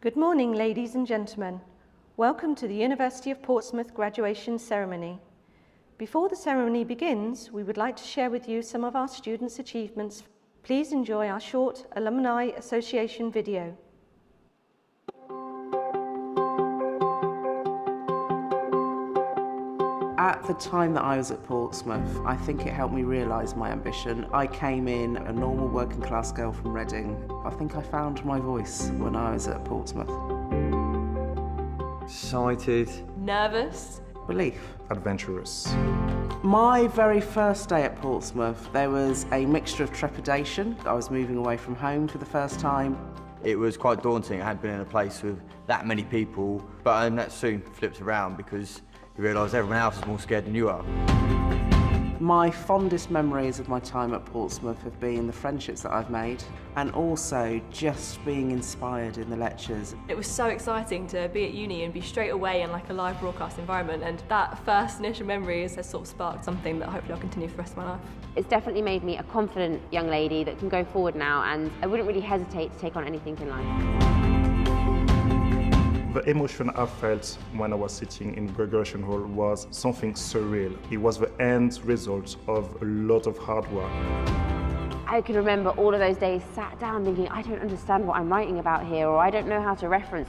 Good morning, ladies and gentlemen. Welcome to the University of Portsmouth graduation ceremony. Before the ceremony begins, we would like to share with you some of our students' achievements. Please enjoy our short Alumni Association video. At the time that I was at Portsmouth, I think it helped me realise my ambition. I came in a normal working class girl from Reading. I think I found my voice when I was at Portsmouth. Excited. Nervous. Relief. Adventurous. My very first day at Portsmouth, there was a mixture of trepidation. I was moving away from home for the first time. It was quite daunting. I hadn't been in a place with that many people, but that soon flipped around because you realise everyone else is more scared than you are. My fondest memories of my time at Portsmouth have been the friendships that I've made and also just being inspired in the lectures. It was so exciting to be at uni and be straight away in like a live broadcast environment, and that first initial memory has sort of sparked something that hopefully I'll continue for the rest of my life. It's definitely made me a confident young lady that can go forward now, and I wouldn't really hesitate to take on anything in life. The emotion I felt when I was sitting in graduation hall was something surreal. It was the end result of a lot of hard work. I can remember all of those days sat down thinking, I don't understand what I'm writing about here, or I don't know how to reference.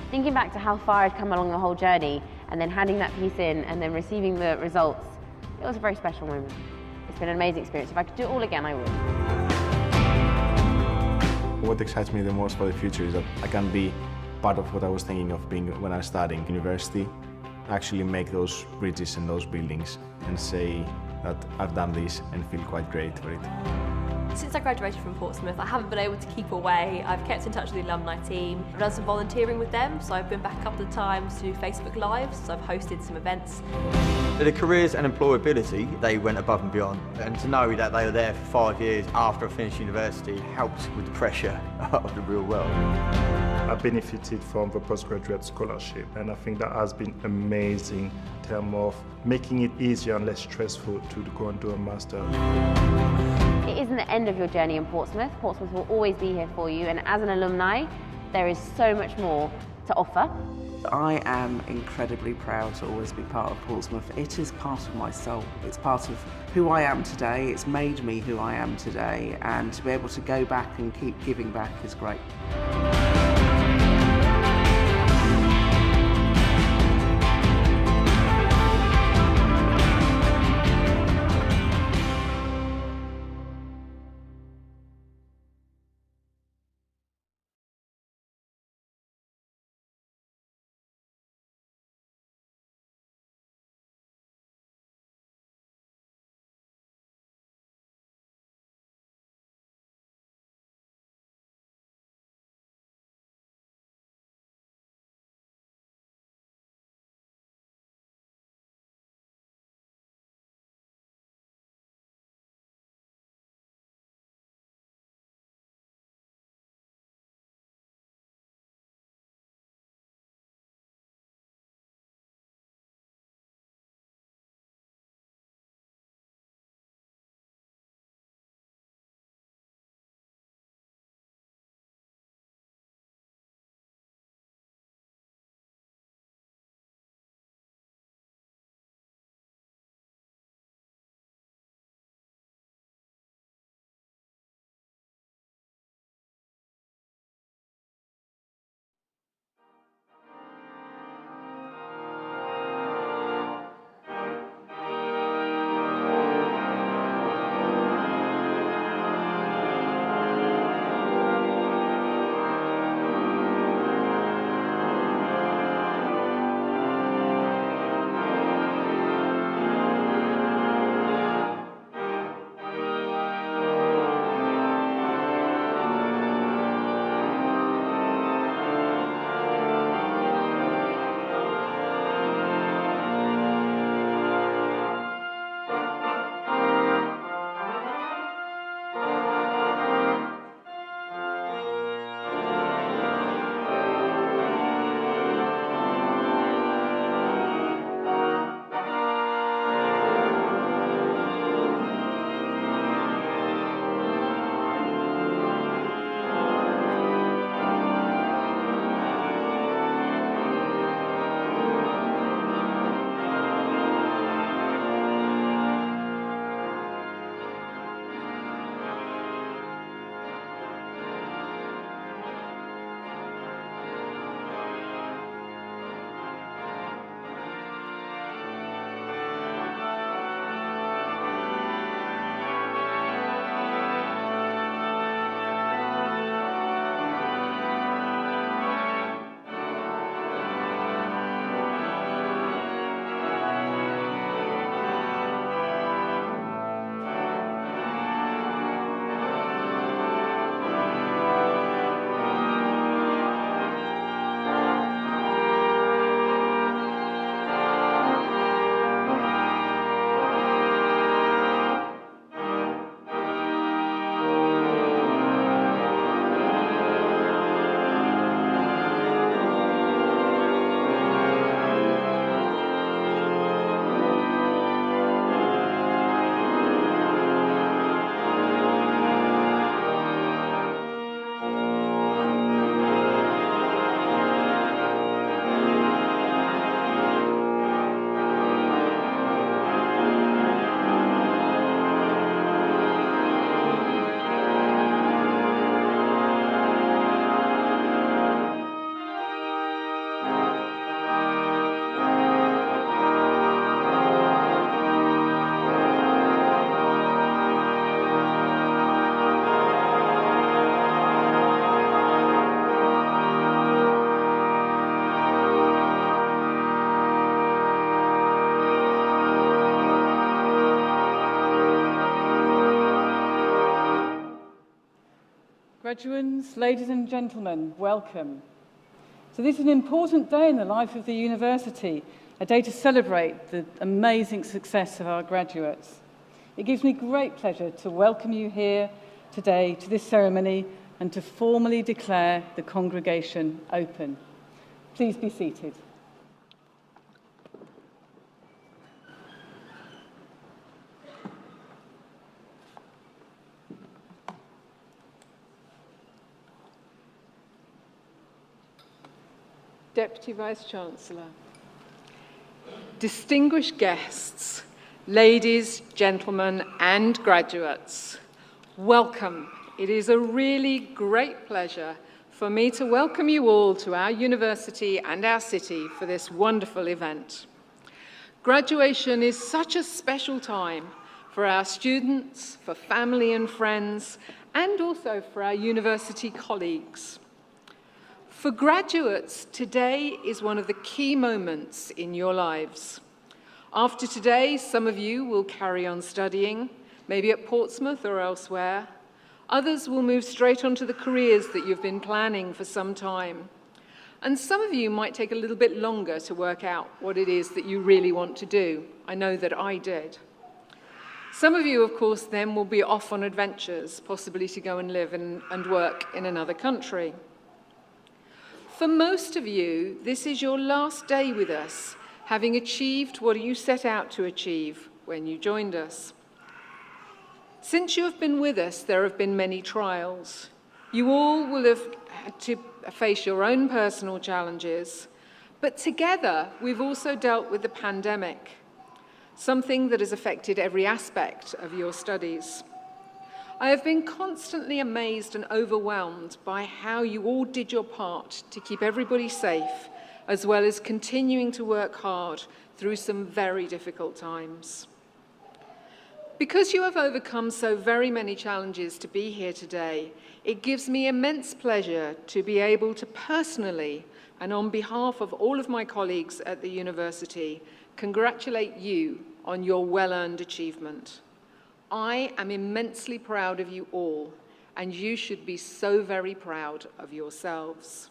Thinking back to how far I'd come along the whole journey, and then handing that piece in, and then receiving the results, it was a very special moment. It's been an amazing experience. If I could do it all again, I would. What excites me the most for the future is that I can be part of what I was thinking of being when I was studying university, actually make those bridges and those buildings and say that I've done this and feel quite great for it. Since I graduated from Portsmouth, I haven't been able to keep away. I've kept in touch with the alumni team. I've done some volunteering with them, so I've been back a couple of times to do Facebook Lives, so I've hosted some events. The careers and employability, they went above and beyond. And to know that they were there for 5 years after I finished university helped with the pressure of the real world. I benefited from the postgraduate scholarship, and I think that has been amazing in terms of making it easier and less stressful to go and do a master. It isn't the end of your journey in Portsmouth. Portsmouth will always be here for you, and as an alumni, there is so much more to offer. I am incredibly proud to always be part of Portsmouth. It is part of my soul. It's part of who I am today. It's made me who I am today, and to be able to go back and keep giving back is great. Graduands, ladies and gentlemen, welcome. So this is an important day in the life of the university, a day to celebrate the amazing success of our graduates. It gives me great pleasure to welcome you here today to this ceremony and to formally declare the congregation open. Please be seated. Deputy Vice-Chancellor, distinguished guests, ladies, gentlemen, and graduates, welcome. It is a really great pleasure for me to welcome you all to our university and our city for this wonderful event. Graduation is such a special time for our students, for family and friends, and also for our university colleagues. For graduates, today is one of the key moments in your lives. After today, some of you will carry on studying, maybe at Portsmouth or elsewhere. Others will move straight onto the careers that you've been planning for some time. And some of you might take a little bit longer to work out what it is that you really want to do. I know that I did. Some of you, of course, then will be off on adventures, possibly to go and live and work in another country. For most of you, this is your last day with us, having achieved what you set out to achieve when you joined us. Since you have been with us, there have been many trials. You all will have had to face your own personal challenges, but together we've also dealt with the pandemic, something that has affected every aspect of your studies. I have been constantly amazed and overwhelmed by how you all did your part to keep everybody safe, as well as continuing to work hard through some very difficult times. Because you have overcome so very many challenges to be here today, it gives me immense pleasure to be able to personally, and on behalf of all of my colleagues at the university, congratulate you on your well-earned achievement. I am immensely proud of you all, and you should be so very proud of yourselves.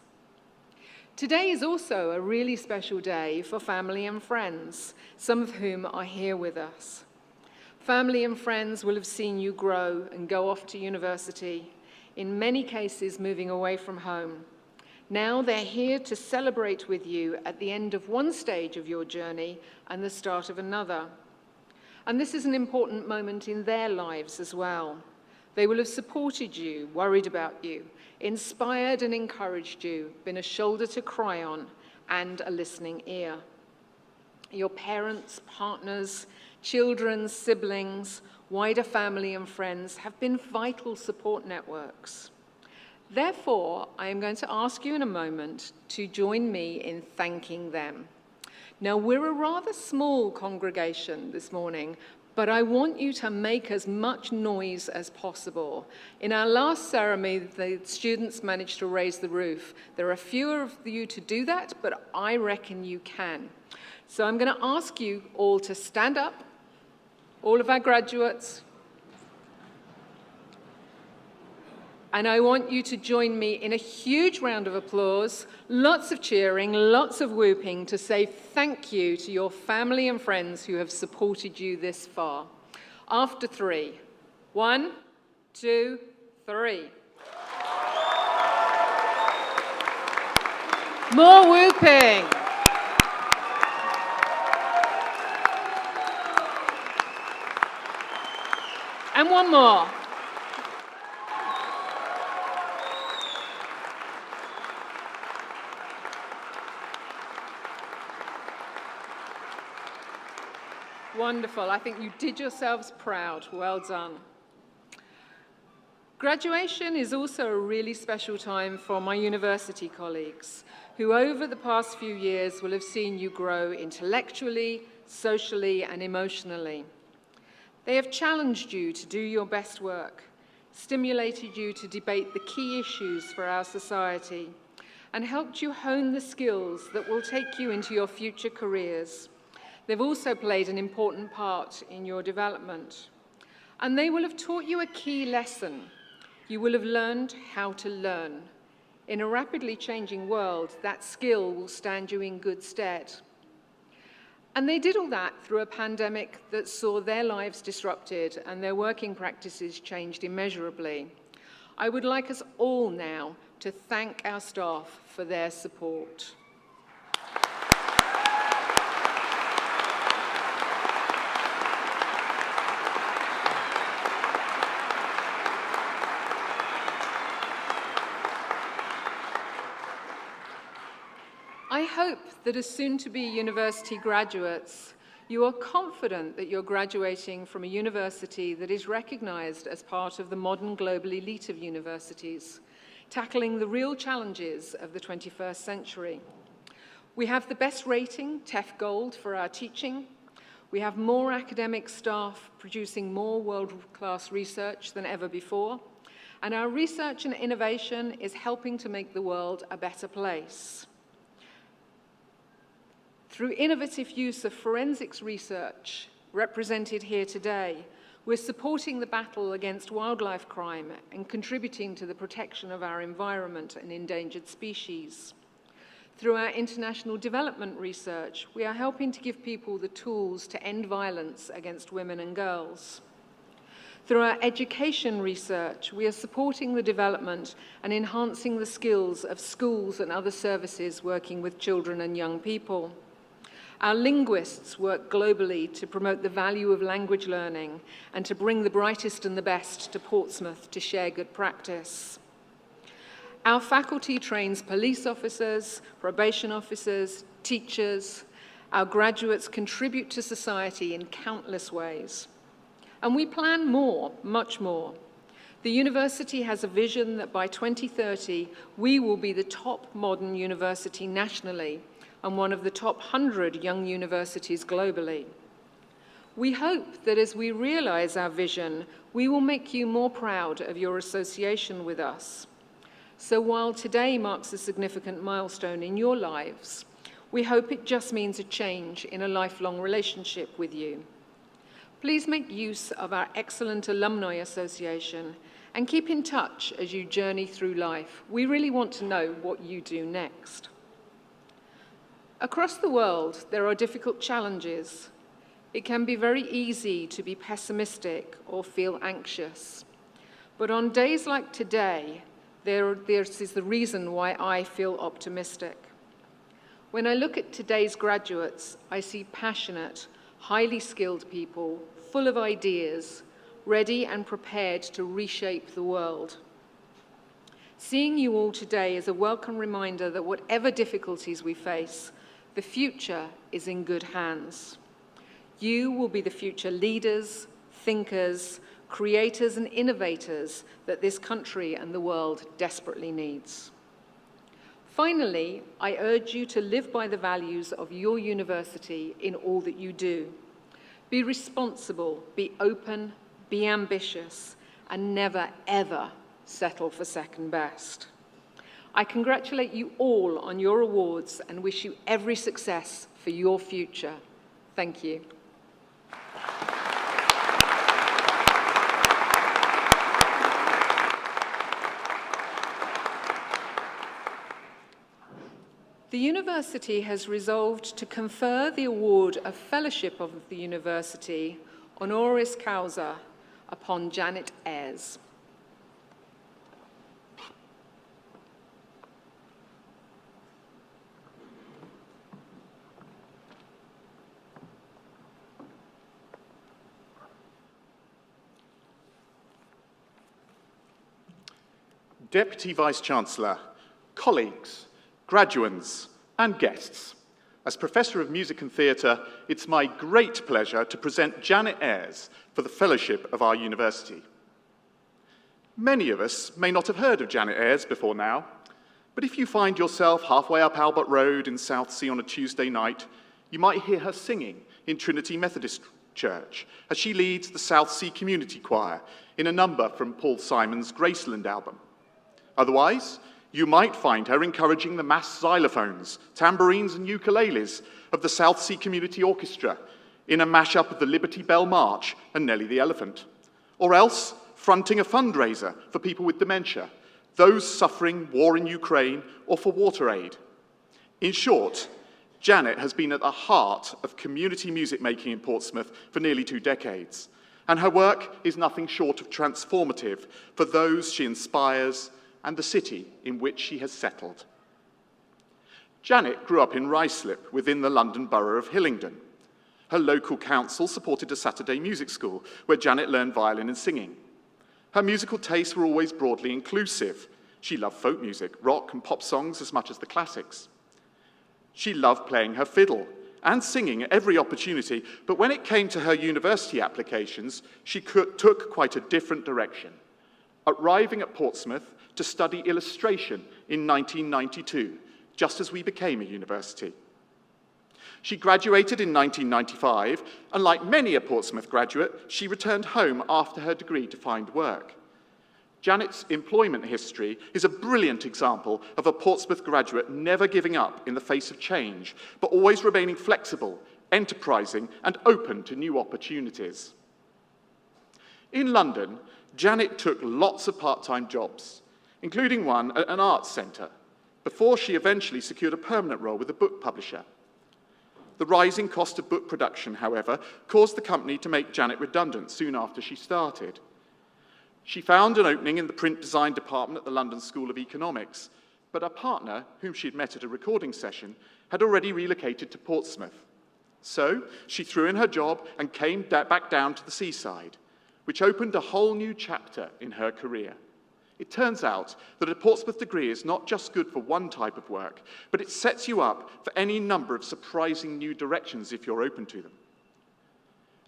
Today is also a really special day for family and friends, some of whom are here with us. Family and friends will have seen you grow and go off to university, in many cases moving away from home. Now they're here to celebrate with you at the end of one stage of your journey and the start of another. And this is an important moment in their lives as well. They will have supported you, worried about you, inspired and encouraged you, been a shoulder to cry on, and a listening ear. Your parents, partners, children, siblings, wider family and friends have been vital support networks. Therefore, I am going to ask you in a moment to join me in thanking them. Now, we're a rather small congregation this morning, but I want you to make as much noise as possible. In our last ceremony, the students managed to raise the roof. There are fewer of you to do that, but I reckon you can. So I'm going to ask you all to stand up, all of our graduates, and I want you to join me in a huge round of applause, lots of cheering, lots of whooping to say thank you to your family and friends who have supported you this far. After 3. 1, 2, 3. More whooping. And one more. Wonderful. I think you did yourselves proud. Well done. Graduation is also a really special time for my university colleagues, who over the past few years will have seen you grow intellectually, socially, and emotionally. They have challenged you to do your best work, stimulated you to debate the key issues for our society, and helped you hone the skills that will take you into your future careers. They've also played an important part in your development. And they will have taught you a key lesson. You will have learned how to learn. In a rapidly changing world, that skill will stand you in good stead. And they did all that through a pandemic that saw their lives disrupted and their working practices changed immeasurably. I would like us all now to thank our staff for their support. I hope that as soon-to-be university graduates, you are confident that you're graduating from a university that is recognized as part of the modern global elite of universities, tackling the real challenges of the 21st century. We have the best rating, TEF Gold, for our teaching. We have more academic staff producing more world-class research than ever before. And our research and innovation is helping to make the world a better place. Through innovative use of forensics research, represented here today, we're supporting the battle against wildlife crime and contributing to the protection of our environment and endangered species. Through our international development research, we are helping to give people the tools to end violence against women and girls. Through our education research, we are supporting the development and enhancing the skills of schools and other services working with children and young people. Our linguists work globally to promote the value of language learning and to bring the brightest and the best to Portsmouth to share good practice. Our faculty trains police officers, probation officers, teachers. Our graduates contribute to society in countless ways. And we plan more, much more. The university has a vision that by 2030, we will be the top modern university nationally and one of the top 100 young universities globally. We hope that as we realize our vision, we will make you more proud of your association with us. So while today marks a significant milestone in your lives, we hope it just means a change in a lifelong relationship with you. Please make use of our excellent Alumni Association and keep in touch as you journey through life. We really want to know what you do next. Across the world, there are difficult challenges. It can be very easy to be pessimistic or feel anxious. But on days like today, this is the reason why I feel optimistic. When I look at today's graduates, I see passionate, highly skilled people, full of ideas, ready and prepared to reshape the world. Seeing you all today is a welcome reminder that whatever difficulties we face, the future is in good hands. You will be the future leaders, thinkers, creators and innovators that this country and the world desperately needs. Finally, I urge you to live by the values of your university in all that you do. Be responsible, be open, be ambitious, and never, ever settle for second best. I congratulate you all on your awards and wish you every success for your future. Thank you. The university has resolved to confer the award of Fellowship of the University, honoris causa, upon Janet Ayres. Deputy Vice-Chancellor, colleagues, graduands and guests, as Professor of Music and Theatre, it's my great pleasure to present Janet Ayres for the Fellowship of our university. Many of us may not have heard of Janet Ayres before now, but if you find yourself halfway up Albert Road in Southsea on a Tuesday night, you might hear her singing in Trinity Methodist Church as she leads the Southsea Community Choir in a number from Paul Simon's Graceland album. Otherwise, you might find her encouraging the mass xylophones, tambourines and ukuleles of the Southsea Community Orchestra in a mashup of the Liberty Bell March and Nellie the Elephant. Or else, fronting a fundraiser for people with dementia, those suffering war in Ukraine, or for water aid. In short, Janet has been at the heart of community music making in Portsmouth for nearly 2 decades, and her work is nothing short of transformative for those she inspires and the city in which she has settled. Janet grew up in Ruislip within the London borough of Hillingdon. Her local council supported a Saturday music school where Janet learned violin and singing. Her musical tastes were always broadly inclusive. She loved folk music, rock and pop songs as much as the classics. She loved playing her fiddle and singing at every opportunity, but when it came to her university applications, she took quite a different direction, arriving at Portsmouth to study illustration in 1992, just as we became a university. She graduated in 1995, and like many a Portsmouth graduate, she returned home after her degree to find work. Janet's employment history is a brilliant example of a Portsmouth graduate never giving up in the face of change, but always remaining flexible, enterprising, and open to new opportunities. In London, Janet took lots of part-time jobs, including one at an arts centre, before she eventually secured a permanent role with a book publisher. The rising cost of book production, however, caused the company to make Janet redundant soon after she started. She found an opening in the print design department at the London School of Economics, but her partner, whom she'd met at a recording session, had already relocated to Portsmouth. So she threw in her job and came back down to the seaside, which opened a whole new chapter in her career. It turns out that a Portsmouth degree is not just good for one type of work, but it sets you up for any number of surprising new directions if you're open to them.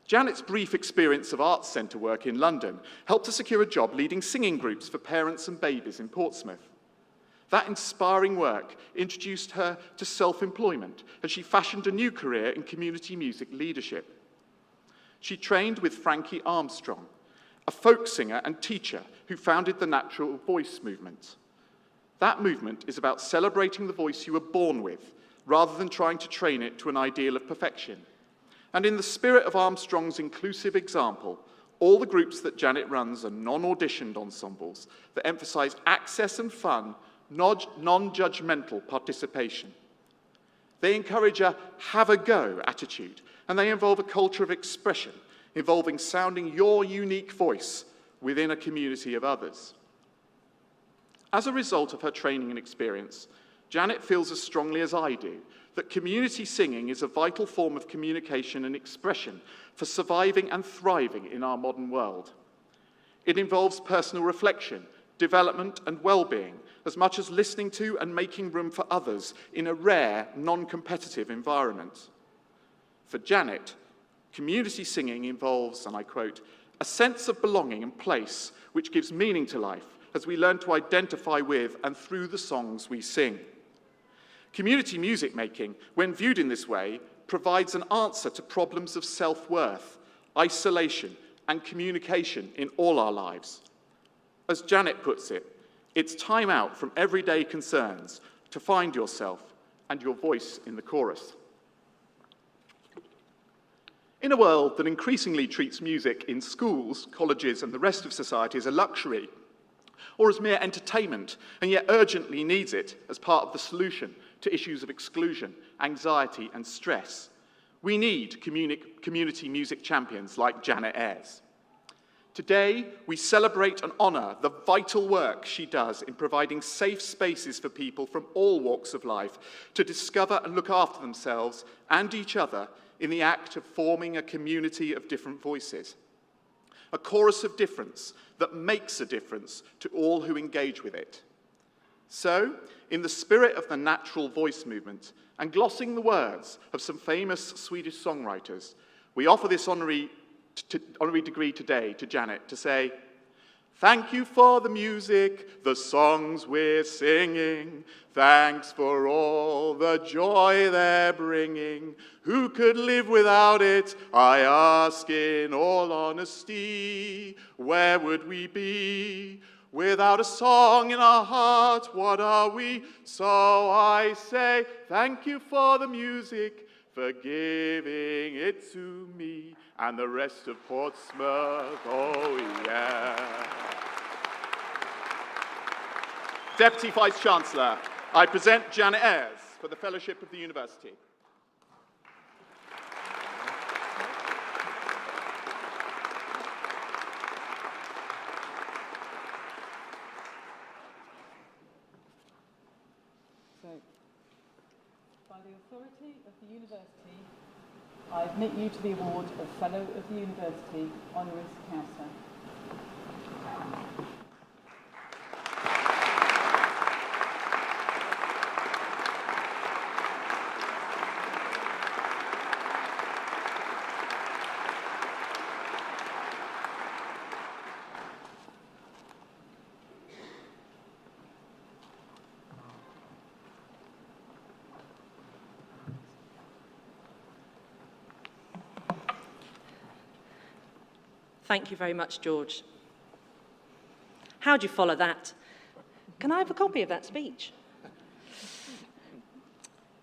Janet's brief experience of arts centre work in London helped her secure a job leading singing groups for parents and babies in Portsmouth. That inspiring work introduced her to self-employment, and she fashioned a new career in community music leadership. She trained with Frankie Armstrong, a folk singer and teacher who founded the Natural Voice movement. That movement is about celebrating the voice you were born with, rather than trying to train it to an ideal of perfection. And in the spirit of Armstrong's inclusive example, all the groups that Janet runs are non-auditioned ensembles that emphasize access and fun, non-judgmental participation. They encourage a have-a-go attitude, and they involve a culture of expression, involving sounding your unique voice within a community of others. As a result of her training and experience, Janet feels as strongly as I do that community singing is a vital form of communication and expression for surviving and thriving in our modern world. It involves personal reflection, development, and well-being, as much as listening to and making room for others in a rare, non-competitive environment. For Janet, community singing involves, and I quote, a sense of belonging and place which gives meaning to life as we learn to identify with and through the songs we sing. Community music making, when viewed in this way, provides an answer to problems of self-worth, isolation, and communication in all our lives. As Janet puts it, it's time out from everyday concerns to find yourself and your voice in the chorus. In a world that increasingly treats music in schools, colleges, and the rest of society as a luxury, or as mere entertainment, and yet urgently needs it as part of the solution to issues of exclusion, anxiety, and stress, we need community music champions like Janet Ayres. Today, we celebrate and honour the vital work she does in providing safe spaces for people from all walks of life to discover and look after themselves and each other in the act of forming a community of different voices. A chorus of difference that makes a difference to all who engage with it. So, in the spirit of the natural voice movement, and glossing the words of some famous Swedish songwriters, we offer this honorary degree today to Janet to say, thank you for the music, the songs we're singing. Thanks for all the joy they're bringing. Who could live without it? I ask in all honesty. Where would we be? Without a song in our heart, what are we? So I say, thank you for the music. for giving it to me and the rest of Portsmouth, oh yeah. Deputy Vice-Chancellor, I present Janet Ayres for the Fellowship of the University. So, by the authority of the University, I admit you to the award of Fellow of the University, Honoris Causa. Thank you very much, George. How'd you follow that? Can I have a copy of that speech?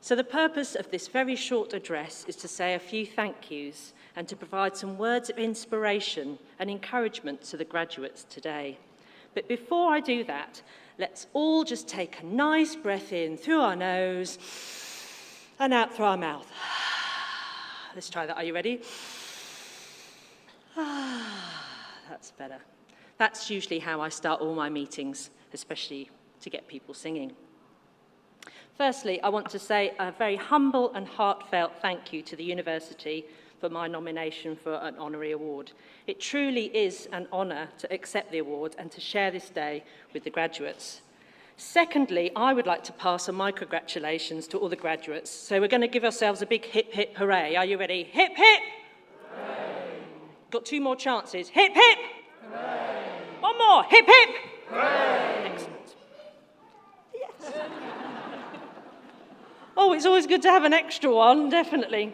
So the purpose of this very short address is to say a few thank yous and to provide some words of inspiration and encouragement to the graduates today. But before I do that, let's all just take a nice breath in through our nose and out through our mouth. Let's try that. Are you ready? That's better. That's usually how I start all my meetings, especially to get people singing. Firstly, I want to say a very humble and heartfelt thank you to the university for my nomination for an honorary award. It truly is an honour to accept the award and to share this day with the graduates. Secondly, I would like to pass on my congratulations to all the graduates. So we're going to give ourselves a big hip, hip, hooray. Are you ready? Hip, hip! Got two more chances. Hip, hip! Hooray! One more. Hip, hip! Hooray! Excellent. Yes. Oh, it's always good to have an extra one, definitely.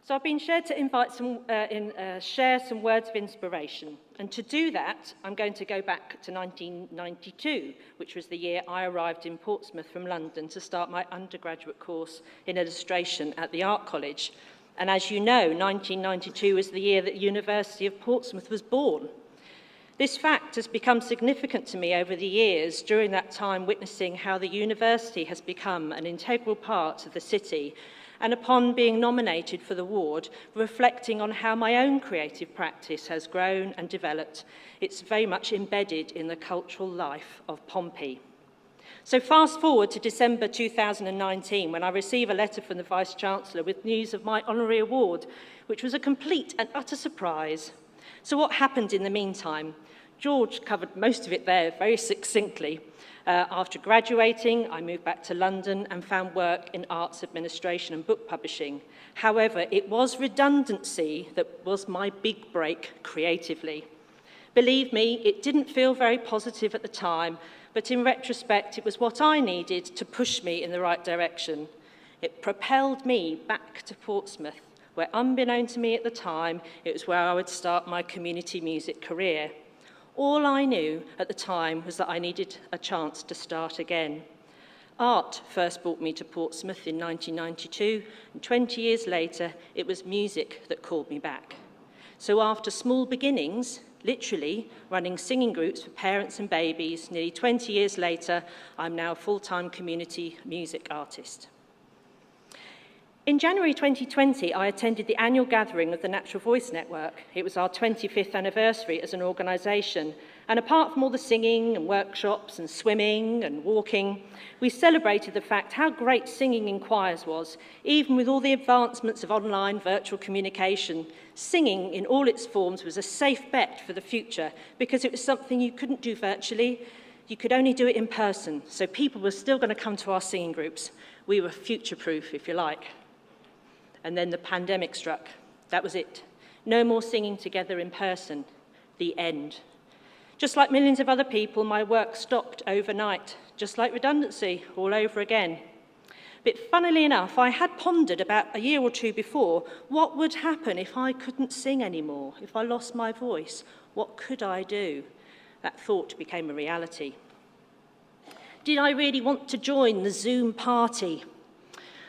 So I've been shared to share some words of inspiration. And to do that, I'm going to go back to 1992, which was the year I arrived in Portsmouth from London to start my undergraduate course in illustration at the Art College. And as you know, 1992 was the year that the University of Portsmouth was born. This fact has become significant to me over the years, during that time witnessing how the university has become an integral part of the city, and upon being nominated for the award, reflecting on how my own creative practice has grown and developed. It's very much embedded in the cultural life of Pompey. So fast forward to December 2019, when I receive a letter from the Vice-Chancellor with news of my honorary award, which was a complete and utter surprise. So what happened in the meantime? George covered most of it there very succinctly. After graduating, I moved back to London and found work in arts administration and book publishing. However, it was redundancy that was my big break creatively. Believe me, it didn't feel very positive at the time, but in retrospect, it was what I needed to push me in the right direction. It propelled me back to Portsmouth, where, unbeknown to me at the time, it was where I would start my community music career. All I knew at the time was that I needed a chance to start again. Art first brought me to Portsmouth in 1992, and 20 years later, it was music that called me back. So after small beginnings, literally running singing groups for parents and babies, nearly 20 years later, I'm now a full-time community music artist. In January 2020, I attended the annual gathering of the Natural Voice Network. It was our 25th anniversary as an organisation, and apart from all the singing and workshops and swimming and walking, we celebrated the fact how great singing in choirs was. Even with all the advancements of online virtual communication, singing in all its forms was a safe bet for the future because it was something you couldn't do virtually. You could only do it in person, so people were still going to come to our singing groups. We were future-proof, if you like. And then the pandemic struck. That was it. No more singing together in person. The end. Just like millions of other people, my work stopped overnight, just like redundancy all over again. But funnily enough, I had pondered about a year or two before, what would happen if I couldn't sing anymore, if I lost my voice? What could I do? That thought became a reality. Did I really want to join the Zoom party?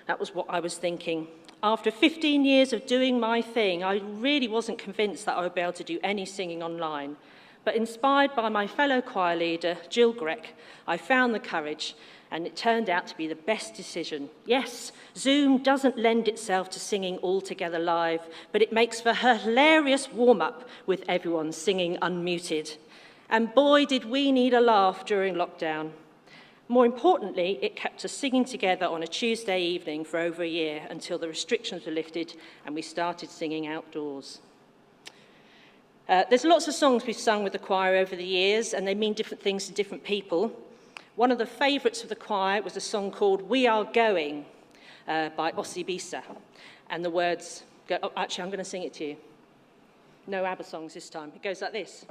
That was what I was thinking. After 15 years of doing my thing, I really wasn't convinced that I would be able to do any singing online. But inspired by my fellow choir leader, Jill Grech, I found the courage, and it turned out to be the best decision. Yes, Zoom doesn't lend itself to singing all together live, but it makes for a hilarious warm-up with everyone singing unmuted. And boy, did we need a laugh during lockdown. More importantly, it kept us singing together on a Tuesday evening for over a year until the restrictions were lifted and we started singing outdoors. There's lots of songs we've sung with the choir over the years, and they mean different things to different people. One of the favourites of the choir was a song called We Are Going by Ossie Bisa. And the words go, oh, actually, I'm going to sing it to you. No ABBA songs this time. It goes like this.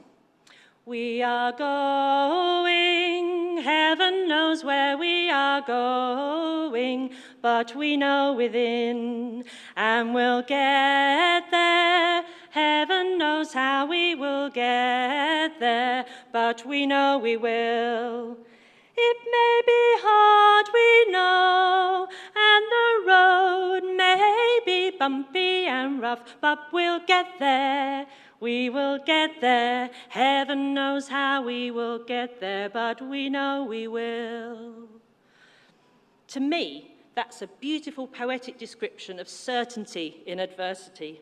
We are going, heaven knows where we are going, but we know within, and we'll get there. Heaven knows how we will get there, but we know we will. It may be hard, we know, and the road may be bumpy and rough, but we'll get there. We will get there. Heaven knows how we will get there, but we know we will. To me, that's a beautiful poetic description of certainty in adversity.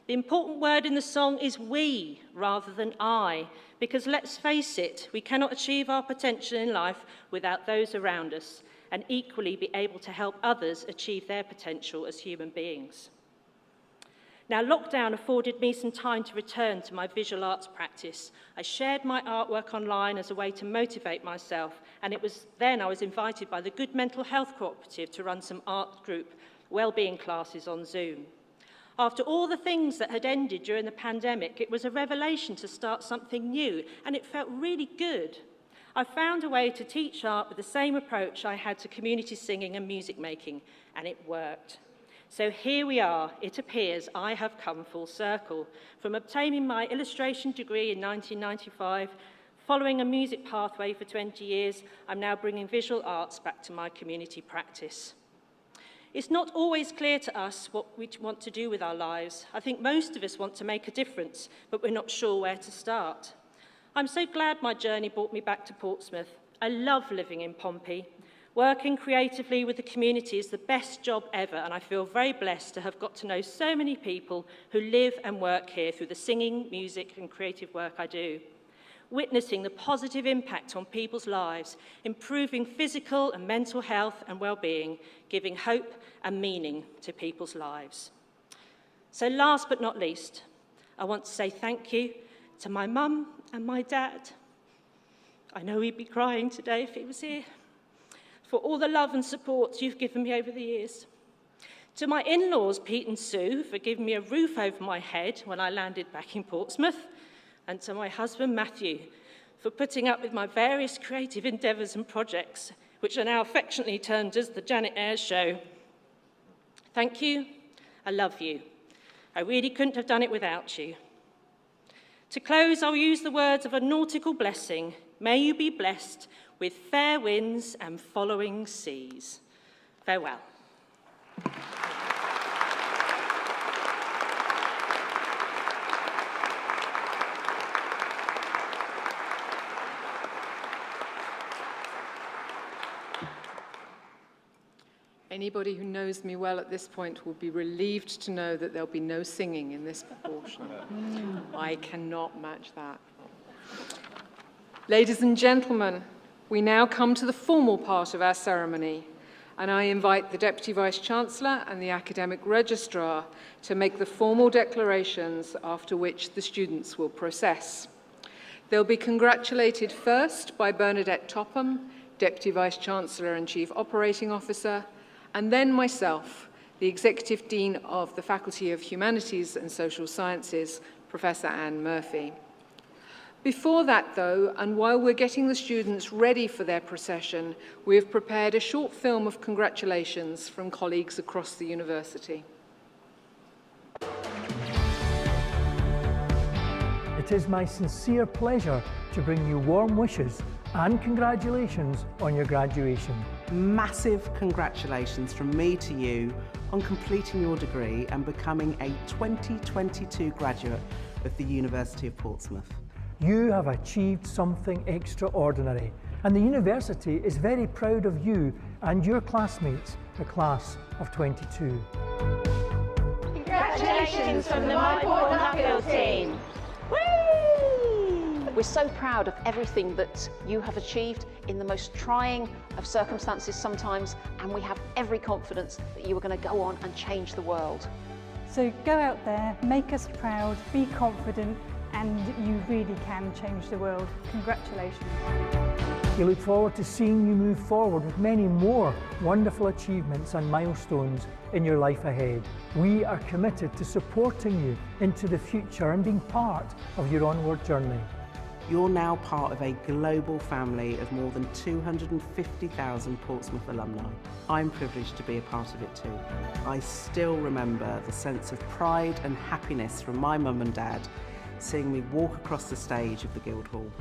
The important word in the song is we rather than I, because let's face it, we cannot achieve our potential in life without those around us, and equally be able to help others achieve their potential as human beings. Now, lockdown afforded me some time to return to my visual arts practice. I shared my artwork online as a way to motivate myself, and it was then I was invited by the Good Mental Health Cooperative to run some art group wellbeing classes on Zoom. After all the things that had ended during the pandemic, it was a revelation to start something new, and it felt really good. I found a way to teach art with the same approach I had to community singing and music making, and it worked. So here we are. It appears I have come full circle. From obtaining my illustration degree in 1995, following a music pathway for 20 years, I'm now bringing visual arts back to my community practice. It's not always clear to us what we want to do with our lives. I think most of us want to make a difference, but we're not sure where to start. I'm so glad my journey brought me back to Portsmouth. I love living in Pompey. Working creatively with the community is the best job ever, and I feel very blessed to have got to know so many people who live and work here through the singing, music, and creative work I do. Witnessing the positive impact on people's lives, improving physical and mental health and well-being, giving hope and meaning to people's lives. So last but not least, I want to say thank you to my mum and my dad. I know he'd be crying today if he was here. For all the love and support you've given me over the years. To my in-laws, Pete and Sue, for giving me a roof over my head when I landed back in Portsmouth. And to my husband, Matthew, for putting up with my various creative endeavours and projects, which are now affectionately termed as the Janet Ayres Show. Thank you. I love you. I really couldn't have done it without you. To close, I'll use the words of a nautical blessing. May you be blessed with fair winds and following seas. Farewell. Anybody who knows me well at this point will be relieved to know that there'll be no singing in this proportion. I cannot match that. Ladies and gentlemen, we now come to the formal part of our ceremony, and I invite the Deputy Vice-Chancellor and the Academic Registrar to make the formal declarations, after which the students will process. They'll be congratulated first by Bernadette Topham, Deputy Vice-Chancellor and Chief Operating Officer, and then myself, the Executive Dean of the Faculty of Humanities and Social Sciences, Professor Anne Murphy. Before that, though, and while we're getting the students ready for their procession, we have prepared a short film of congratulations from colleagues across the university. It is my sincere pleasure to bring you warm wishes and congratulations on your graduation. massive congratulations from me to you on completing your degree and becoming a 2022 graduate of the University of Portsmouth. You have achieved something extraordinary, and the university is very proud of you and your classmates, the class of 22. Congratulations from the My Portsmouth team! We're so proud of everything that you have achieved in the most trying of circumstances sometimes, and we have every confidence that you are going to go on and change the world. So go out there, make us proud, be confident, and you really can change the world. Congratulations. We look forward to seeing you move forward with many more wonderful achievements and milestones in your life ahead. We are committed to supporting you into the future and being part of your onward journey. You're now part of a global family of more than 250,000 Portsmouth alumni. I'm privileged to be a part of it too. I still remember the sense of pride and happiness from my mum and dad seeing me walk across the stage of the Guildhall.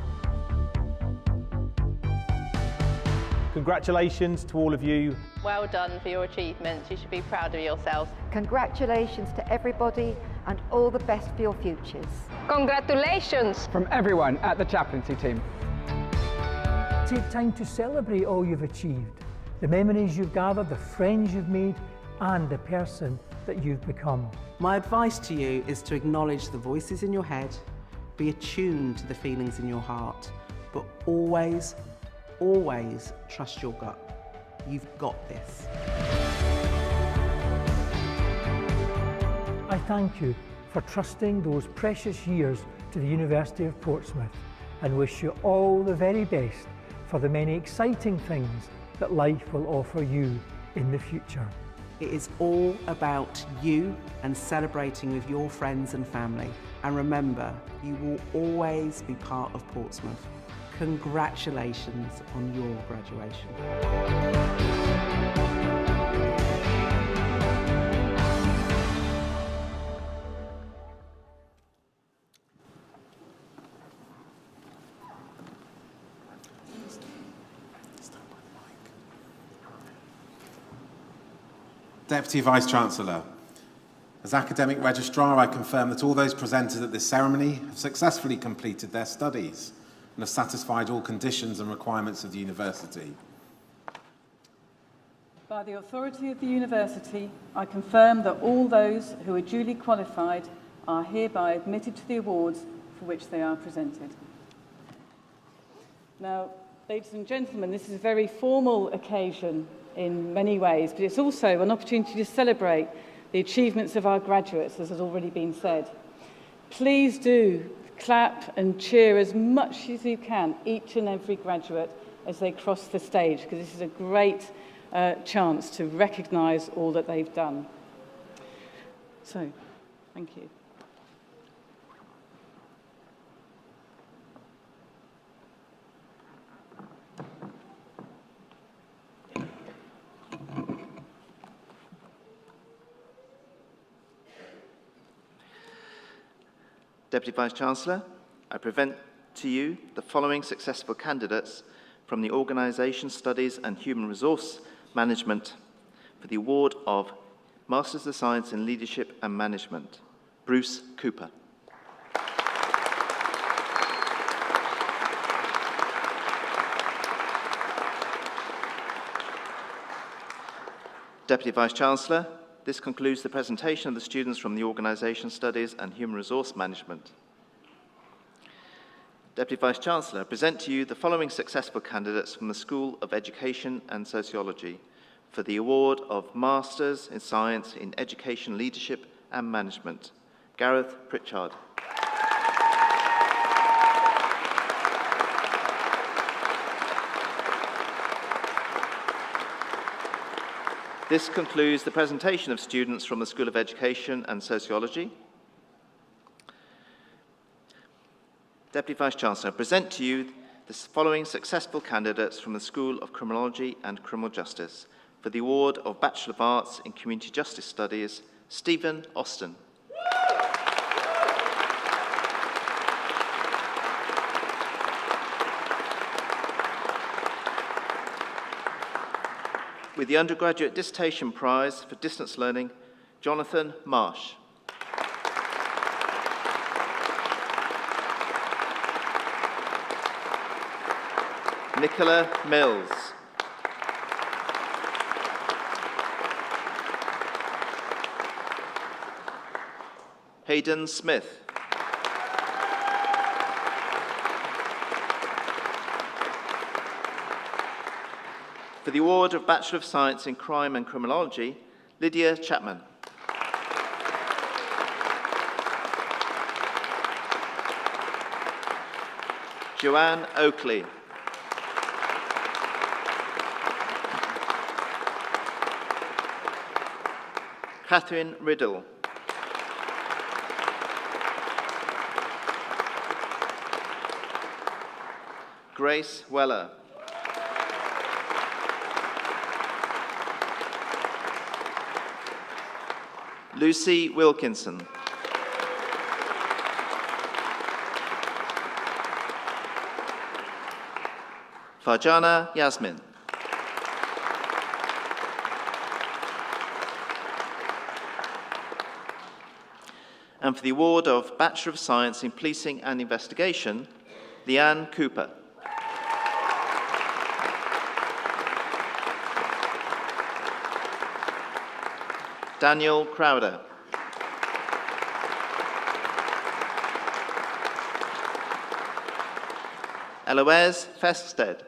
Congratulations to all of you. Well done for your achievements. You should be proud of yourself. Congratulations to everybody and all the best for your futures. Congratulations from everyone at the chaplaincy team. Take time to celebrate all you've achieved, the memories you've gathered, the friends you've made, and the person that you've become. My advice to you is to acknowledge the voices in your head, be attuned to the feelings in your heart, but always trust your gut. You've got this. I thank you for trusting those precious years to the University of Portsmouth and wish you all the very best for the many exciting things that life will offer you in the future. It is all about you and celebrating with your friends and family. And remember, you will always be part of Portsmouth. Congratulations on your graduation. Deputy Vice-Chancellor, as Academic Registrar, I confirm that all those presented at this ceremony have successfully completed their studies and have satisfied all conditions and requirements of the University. By the authority of the University, I confirm that all those who are duly qualified are hereby admitted to the awards for which they are presented. Now, ladies and gentlemen, this is a very formal occasion in many ways, but it's also an opportunity to celebrate the achievements of our graduates, as has already been said. Please do clap and cheer as much as you can, each and every graduate, as they cross the stage, because this is a great chance to recognise all that they've done. So, thank you. Deputy Vice-Chancellor, I present to you the following successful candidates from the Organisation Studies and Human Resource Management for the award of Masters of Science in Leadership and Management. Bruce Cooper. Deputy Vice-Chancellor, this concludes the presentation of the students from the Organisation Studies and Human Resource Management. Deputy Vice-Chancellor, I present to you the following successful candidates from the School of Education and Sociology for the award of Masters in Science in Education Leadership and Management. Gareth Pritchard. This concludes the presentation of students from the School of Education and Sociology. Deputy Vice-Chancellor, I present to you the following successful candidates from the School of Criminology and Criminal Justice for the award of Bachelor of Arts in Community Justice Studies, Stephen Austin. with the Undergraduate Dissertation Prize for Distance Learning, Jonathan Marsh. Nicola Mills. Hayden Smith. For the award of Bachelor of Science in Crime and Criminology, Lydia Chapman. Joanne Oakley. Catherine Riddle. Grace Weller. Lucy Wilkinson. Farjana Yasmin. And for the award of Bachelor of Science in Policing and Investigation, Leanne Cooper. Daniel Crowder. Eloise Fested.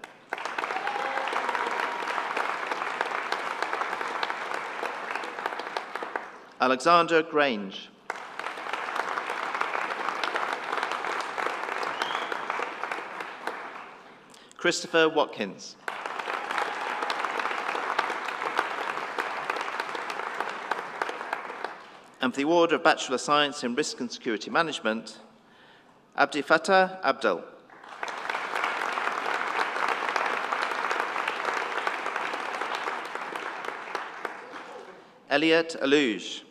Alexander Grange. Christopher Watkins. And for the award of Bachelor of Science in Risk and Security Management, Abdi Fattah Abdel. Elliot Aluge.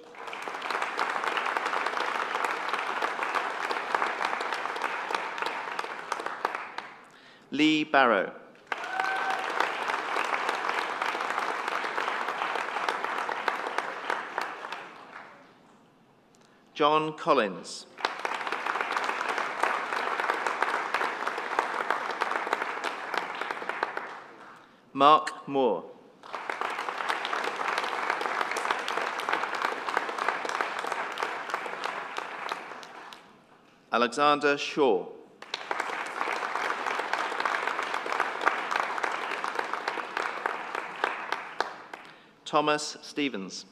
Lee Barrow. John Collins. Mark Moore. Alexander Shaw. Thomas Stevens.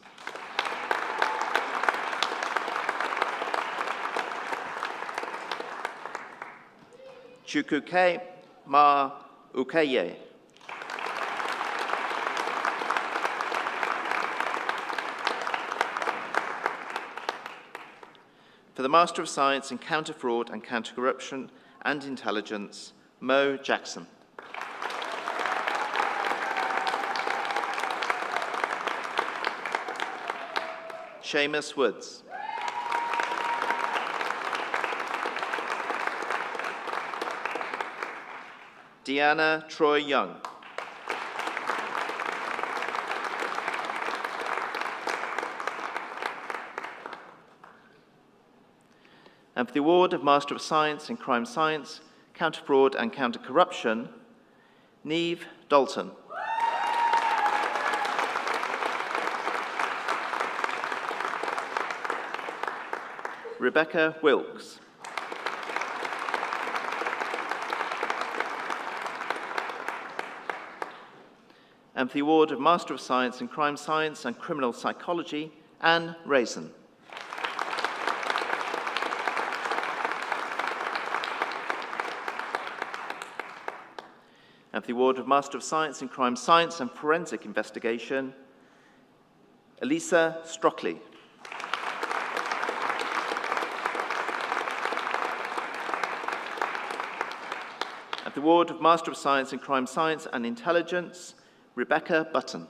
Chukwuke Ma Ukeye. For the Master of Science in Counter Fraud and Counter Corruption and Intelligence, Mo Jackson. Seamus Woods. Deanna Troy Young. And for the award of Master of Science in Crime Science, Counter Fraud and Counter Corruption, Neve Dalton. Rebecca Wilkes. And for the award of Master of Science in Crime Science and Criminal Psychology, Anne Raisin. And for the award of Master of Science in Crime Science and Forensic Investigation, Elisa Strockley. And the award of Master of Science in Crime Science and Intelligence, Rebecca Button.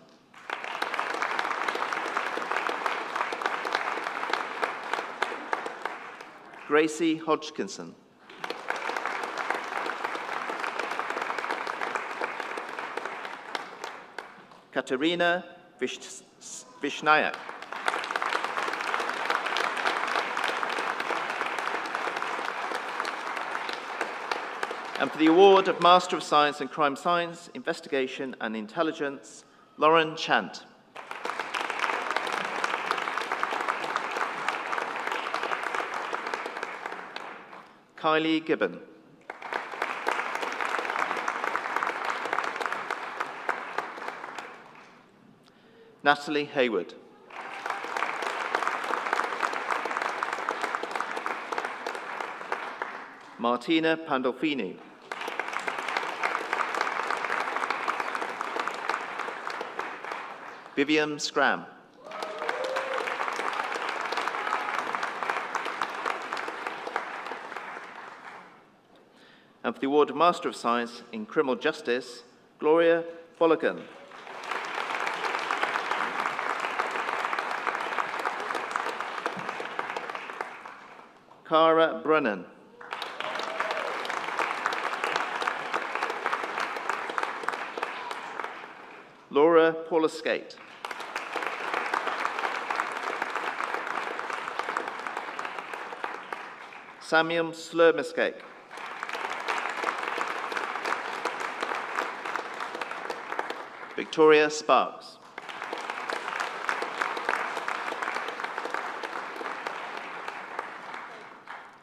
Gracie Hodgkinson. Katerina Vishnayak. And for the award of Master of Science in Crime Science, Investigation and Intelligence, Lauren Chant. Kylie Gibbon. Natalie Hayward. Martina Pandolfini. Vivian Scram. And for the award of Master of Science in Criminal Justice, Gloria Bolligan. Cara Brennan. Laura Paula-Skate. Samuel Slurmiskake. Victoria Sparks.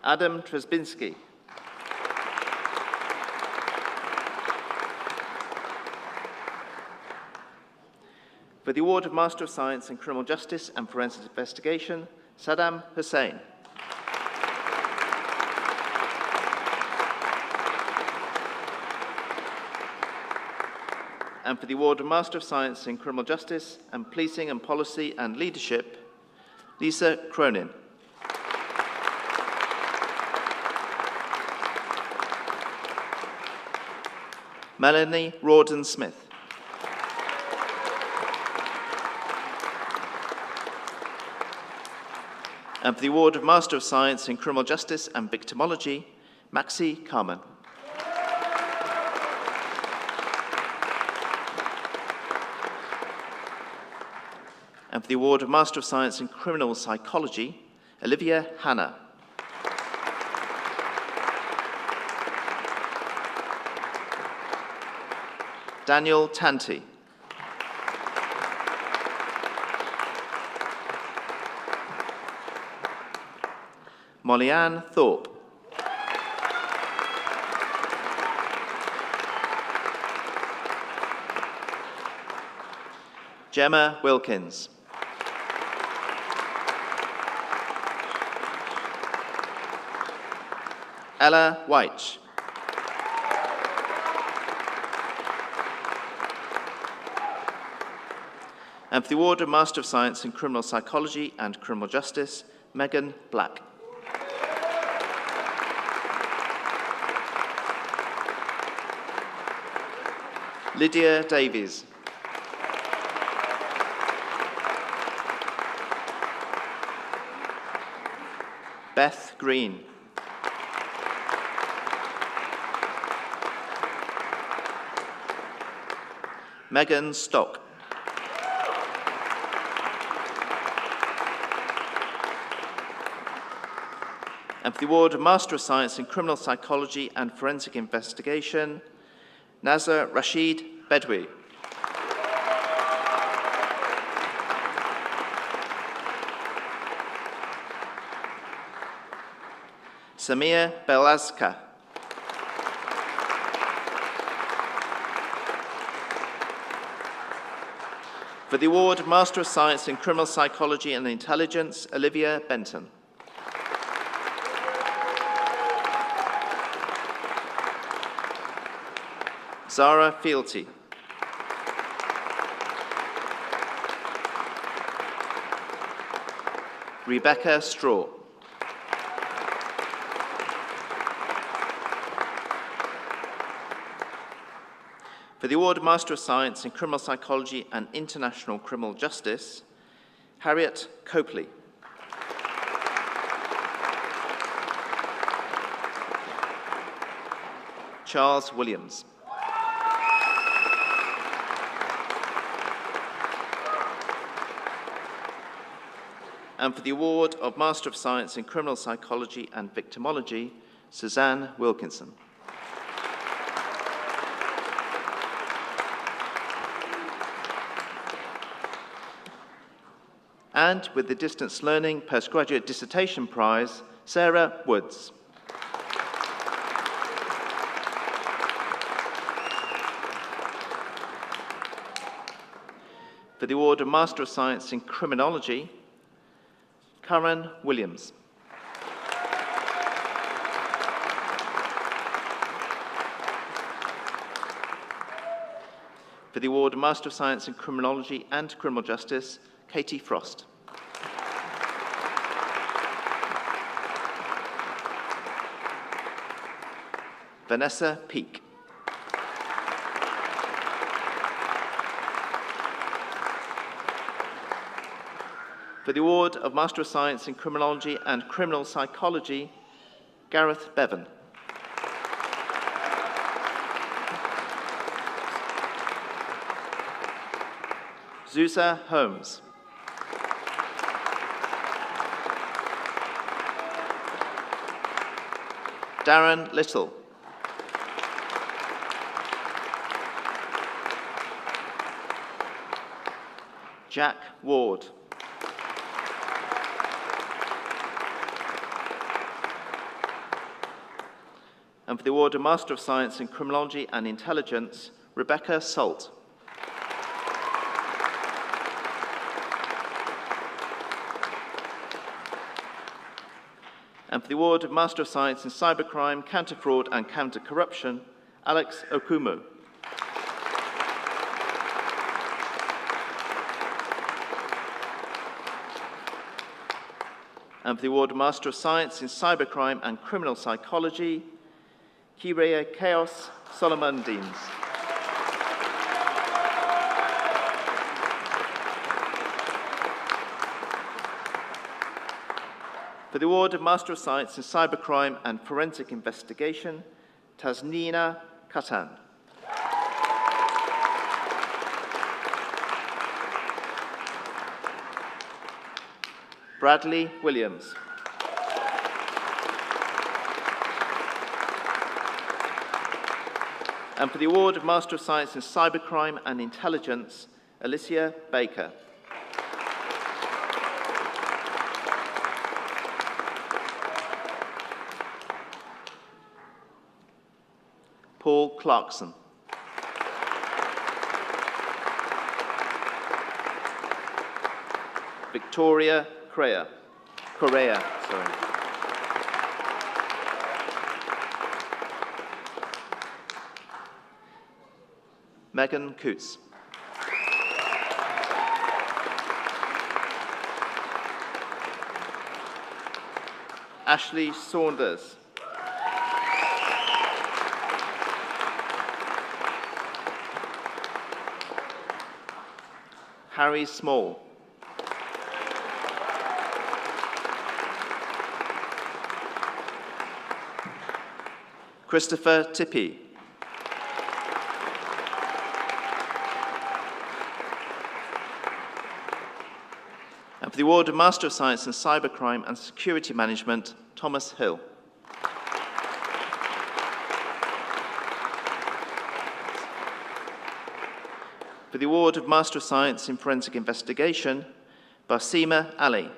Adam Trzebinski. For the award of Master of Science in Criminal Justice and Forensic Investigation, Saddam Hussain. And for the award of Master of Science in Criminal Justice and Policing and Policy and Leadership, Lisa Cronin. Melanie Rawdon-Smith. And for the award of Master of Science in Criminal Justice and Victimology, Maxi Carmen. And for the award of Master of Science in Criminal Psychology, Olivia Hanna. Daniel Tanti. Molly-Ann Thorpe. Gemma Wilkins. Ella White. And for the award of Master of Science in Criminal Psychology and Criminal Justice, Megan Black. Lydia Davies. Beth Green. Megan Stock. And for the award of Master of Science in Criminal Psychology and Forensic Investigation, Nazar Rashid Bedwi. Samir Belazka. For the award of Master of Science in Criminal Psychology and Intelligence, Olivia Benton. Zara Fealty. Rebecca Straw. For the award of Master of Science in Criminal Psychology and International Criminal Justice, Harriet Copley. Charles Williams. And for the award of Master of Science in Criminal Psychology and Victimology, Suzanne Wilkinson. And with the Distance Learning Postgraduate Dissertation Prize, Sarah Woods. For the award of Master of Science in Criminology, Karen Williams. For the award of Master of Science in Criminology and Criminal Justice, Katie Frost. Vanessa Peake. For the award of Master of Science in Criminology and Criminal Psychology, Gareth Bevan. Zusa Holmes. Darren Little. Jack Ward. And for the award of Master of Science in Criminology and Intelligence, Rebecca Salt. And for the award of Master of Science in Cybercrime, Counter-Fraud and Counter-Corruption, Alex Okumu. And for the award of Master of Science in Cybercrime and Criminal Psychology, Kyrie Chaos Solomon Deans. For the award of Master of Science in Cybercrime and Forensic Investigation, Tasnina Katan. Bradley Williams. And for the award of Master of Science in Cybercrime and Intelligence, Alicia Baker. Paul Clarkson. Victoria Correa. Megan Coots. Ashley Saunders. Harry Small. Christopher Tippy. And for the award of Master of Science in Cybercrime and Security Management, Thomas Hill. For the award of Master of Science in Forensic Investigation, Basima Ali.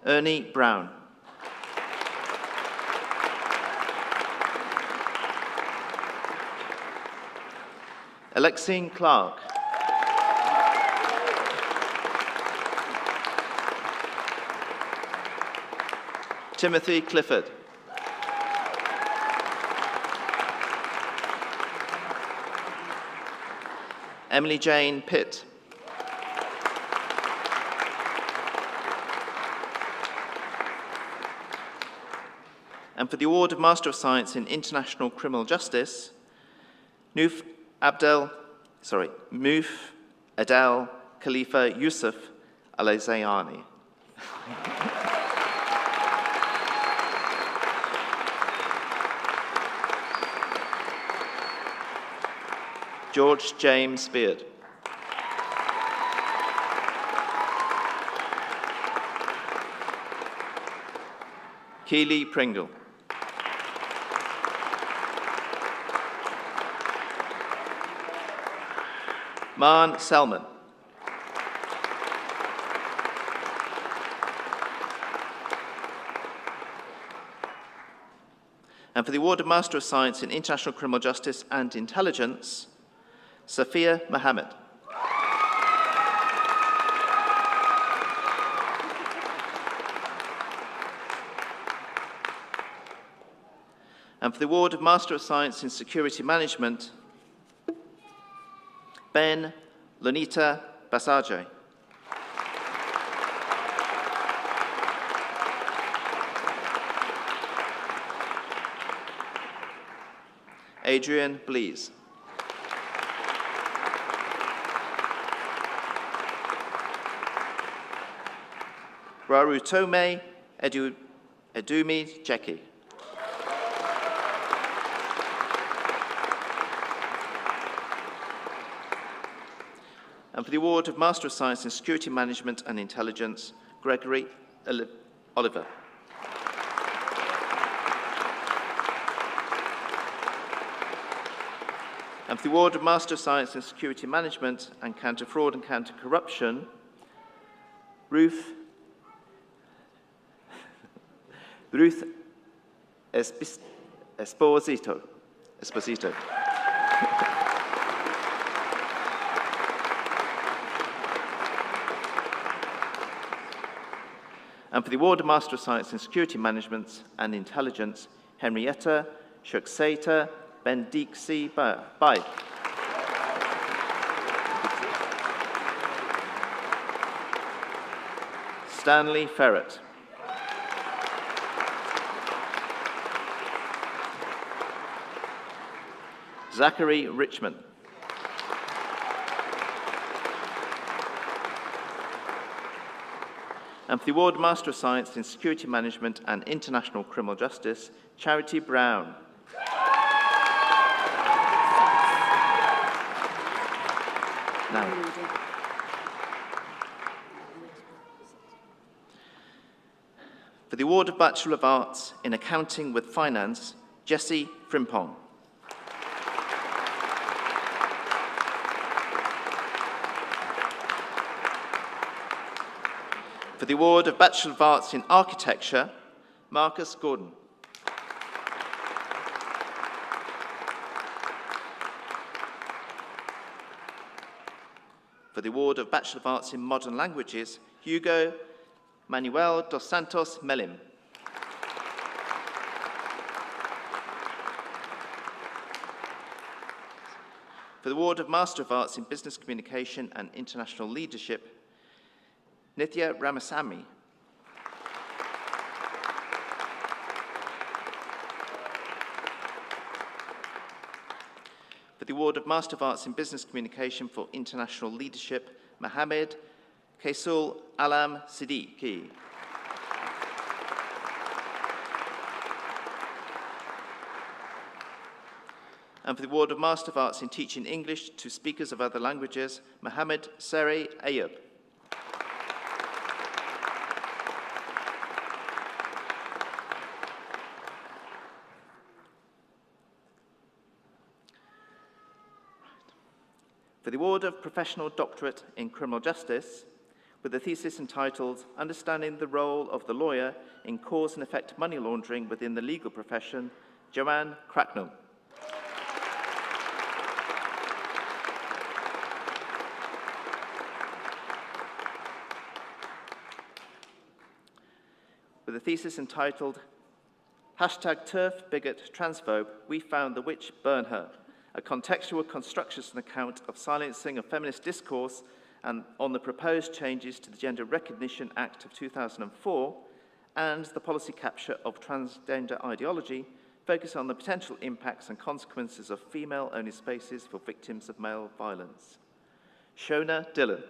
Ernie Brown. Alexine Clark. Timothy Clifford. Emily Jane Pitt. And for the award of Master of Science in International Criminal Justice, Muf Adel Khalifa Yusuf Al-Zayani. George James Beard. Keely Pringle. Marn Selman. And for the award of Master of Science in International Criminal Justice and Intelligence, Sophia Mohammed. And for the award of Master of Science in Security Management, Ben Lunita Basaje. Adrian Blees. Rarutome Edumi Cheki. And for the award of Master of Science in Security Management and Intelligence, Gregory Oliver. And for the award of Master of Science in Security Management and Counter-Fraud and Counter-Corruption, Ruth Esposito. And for the award of Master of Science in Security Management and Intelligence, Henrietta Shukseta Bendiksi Bai. Stanley Ferret. Zachary Richmond. And for the award Master of Science in Security Management and International Criminal Justice, Charity Brown. Now. For the award of Bachelor of Arts in Accounting with Finance, Jessie Frimpong. For the award of Bachelor of Arts in Architecture, Marcus Gordon. For the award of Bachelor of Arts in Modern Languages, Hugo Manuel dos Santos Melim. For the award of Master of Arts in Business Communication and International Leadership, Nithya Ramasamy. For the award of Master of Arts in Business Communication for International Leadership, Mohammed Kaisul Alam Siddiqui. And for the award of Master of Arts in Teaching English to Speakers of Other Languages, Mohammed Seri Ayub. For the award of Professional Doctorate in Criminal Justice, with a thesis entitled Understanding the Role of the Lawyer in Cause and Effect Money Laundering Within the Legal Profession, Joanne Cracknell. With a thesis entitled #TurF Bigot Transphobe, We Found the Witch, Burn Her, a contextual construction account of silencing of feminist discourse and on the proposed changes to the Gender Recognition Act of 2004 and the policy capture of transgender ideology, focus on the potential impacts and consequences of female-only spaces for victims of male violence. Shona Dillon.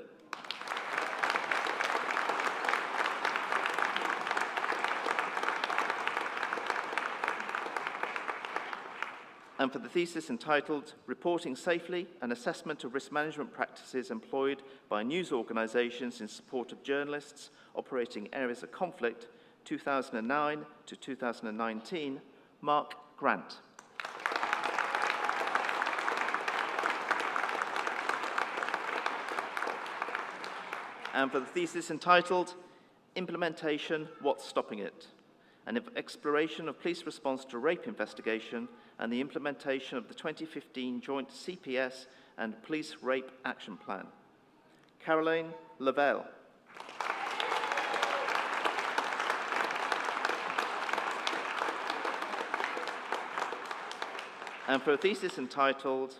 And for the thesis entitled Reporting Safely, an Assessment of Risk Management Practices Employed by News Organisations in Support of Journalists Operating Areas of Conflict, 2009 to 2019, Mark Grant. And for the thesis entitled Implementation, What's Stopping It? An exploration of police response to rape investigation and the implementation of the 2015 Joint CPS and Police Rape Action Plan. Caroline Lavelle. And for a thesis entitled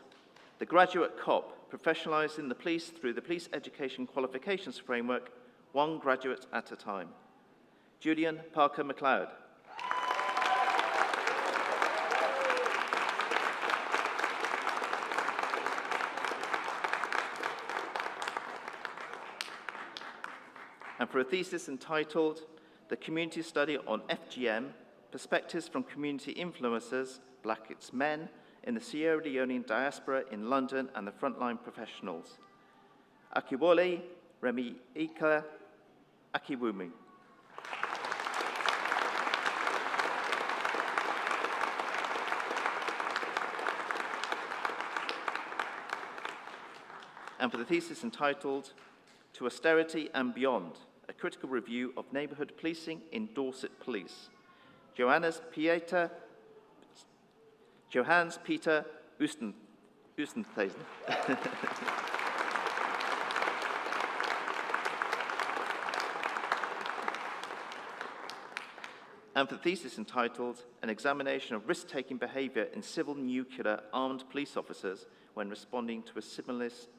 The Graduate Cop, Professionalising the Police Through the Police Education Qualifications Framework, One Graduate at a Time. Julian Parker MacLeod. And for a thesis entitled The Community Study on FGM, Perspectives from Community Influencers, Blackett's Men, in the Sierra Leonean Diaspora in London and the Frontline Professionals. Akiwole Remi Ika Akiwumi. And for the thesis entitled To Austerity and Beyond, a critical review of neighbourhood policing in Dorset Police. Johannes Peter Ustenthesen. And for the thesis entitled An Examination of Risk-Taking Behaviour in Civil Nuclear Armed Police Officers when Responding to a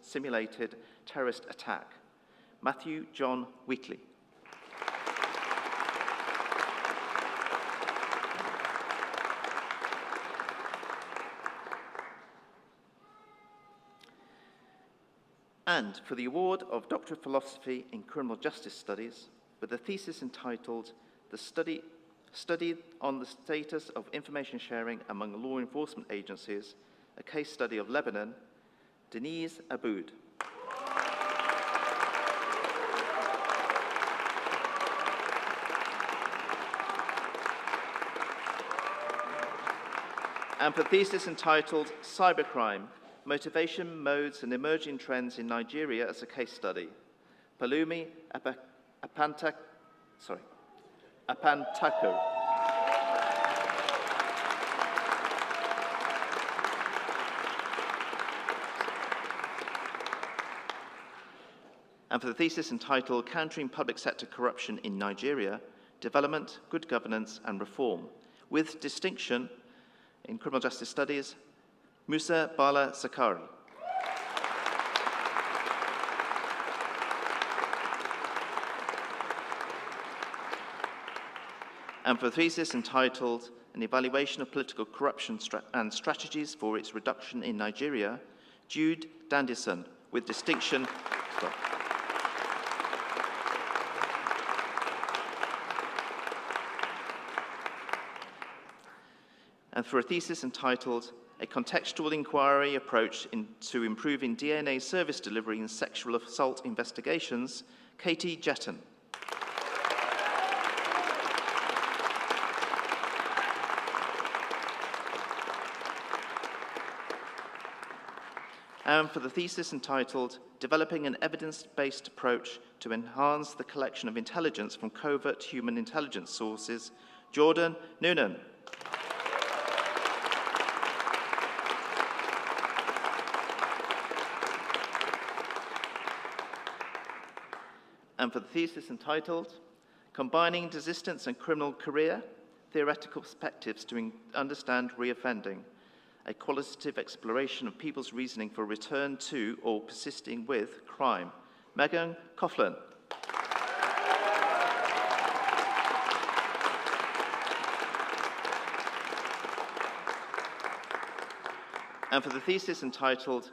Simulated Terrorist Attack. Matthew John Wheatley. And for the award of Doctor of Philosophy in Criminal Justice Studies, with a thesis entitled The Study on the Status of Information Sharing Among Law Enforcement Agencies, a Case Study of Lebanon, Denise Aboud. And for thesis entitled Cybercrime, Motivation, Modes and Emerging Trends in Nigeria as a Case Study, Palumi Apantako. And for the thesis entitled Countering Public Sector Corruption in Nigeria, Development, Good Governance and Reform, with distinction in Criminal Justice Studies, Musa Bala Sakari. And for the thesis entitled An Evaluation of Political Corruption and Strategies for its Reduction in Nigeria, Jude Dandison, with distinction. And for a thesis entitled A Contextual Inquiry Approach to Improving DNA Service Delivery in Sexual Assault Investigations, Katie Jetton. And for the thesis entitled Developing an Evidence-Based Approach to Enhance the Collection of Intelligence from Covert Human Intelligence Sources, Jordan Noonan. And for the thesis entitled Combining Desistance and Criminal Career, Theoretical Perspectives to Understand Reoffending, a qualitative exploration of people's reasoning for return to or persisting with crime, Megan Coughlin. And for the thesis entitled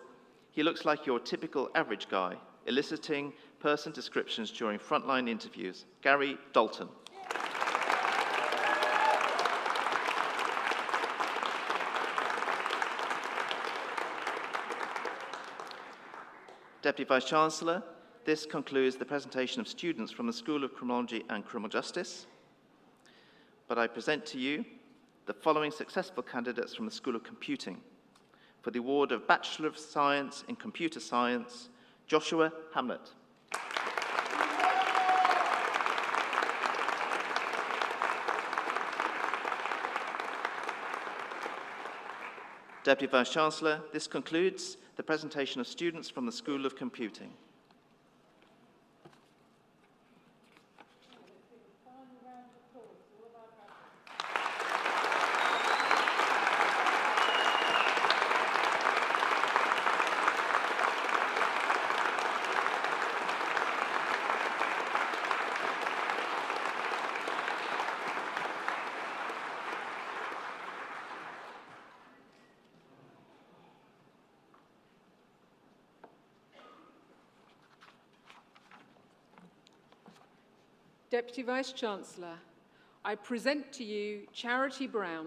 He Looks Like Your Typical Average Guy, Eliciting Person Descriptions During Frontline Interviews, Gary Dalton. Deputy Vice-Chancellor, this concludes the presentation of students from the School of Criminology and Criminal Justice. But I present to you the following successful candidates from the School of Computing for the award of Bachelor of Science in Computer Science, Joshua Hamlet. Deputy Vice-Chancellor, this concludes the presentation of students from the School of Computing. Deputy Vice-Chancellor, I present to you Charity Brown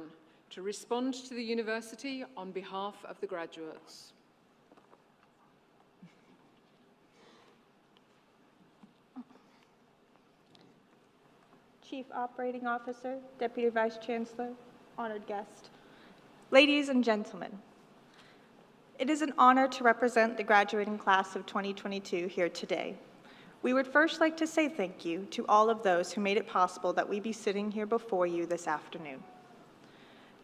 to respond to the University on behalf of the graduates. Chief Operating Officer, Deputy Vice-Chancellor, honored guest. Ladies and gentlemen, it is an honor to represent the graduating class of 2022 here today. We would first like to say thank you to all of those who made it possible that we be sitting here before you this afternoon.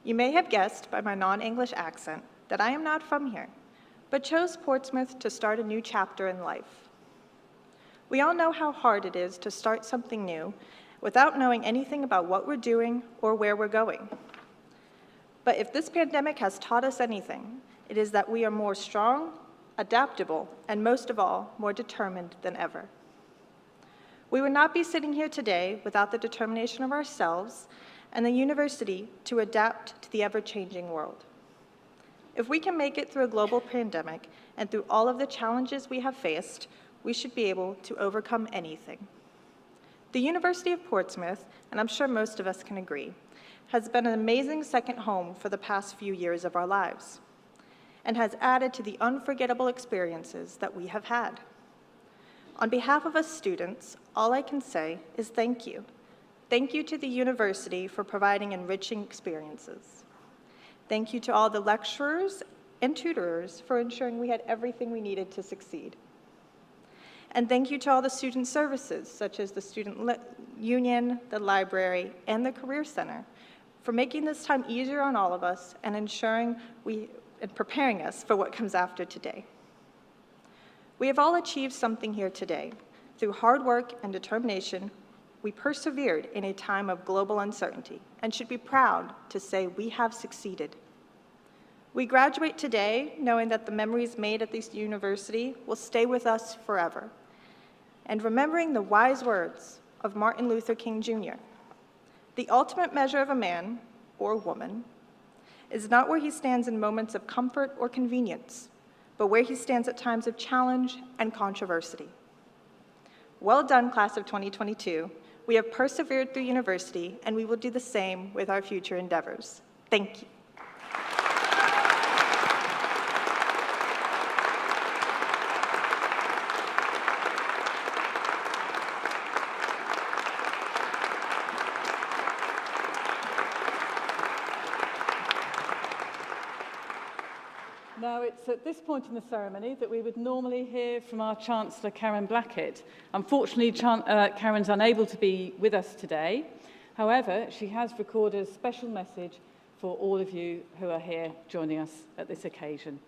You may have guessed by my non-English accent that I am not from here, but chose Portsmouth to start a new chapter in life. We all know how hard it is to start something new without knowing anything about what we're doing or where we're going. But if this pandemic has taught us anything, it is that we are more strong, adaptable, and most of all, more determined than ever. We would not be sitting here today without the determination of ourselves and the university to adapt to the ever-changing world. If we can make it through a global pandemic and through all of the challenges we have faced, we should be able to overcome anything. The University of Portsmouth, and I'm sure most of us can agree, has been an amazing second home for the past few years of our lives and has added to the unforgettable experiences that we have had. On behalf of us students, all I can say is thank you. Thank you to the university for providing enriching experiences. Thank you to all the lecturers and tutors for ensuring we had everything we needed to succeed. And thank you to all the student services, such as the Student Union, the library, and the Career Center, for making this time easier on all of us and ensuring and preparing us for what comes after today. We have all achieved something here today. Through hard work and determination, we persevered in a time of global uncertainty and should be proud to say we have succeeded. We graduate today knowing that the memories made at this university will stay with us forever, and remembering the wise words of Martin Luther King Jr. The ultimate measure of a man or woman is not where he stands in moments of comfort or convenience, but where he stands at times of challenge and controversy. Well done, class of 2022. We have persevered through university, and we will do the same with our future endeavors. Thank you. Now, it's at this point in the ceremony that we would normally hear from our Chancellor, Karen Blackett. Unfortunately, Karen's unable to be with us today. However, she has recorded a special message for all of you who are here joining us at this occasion.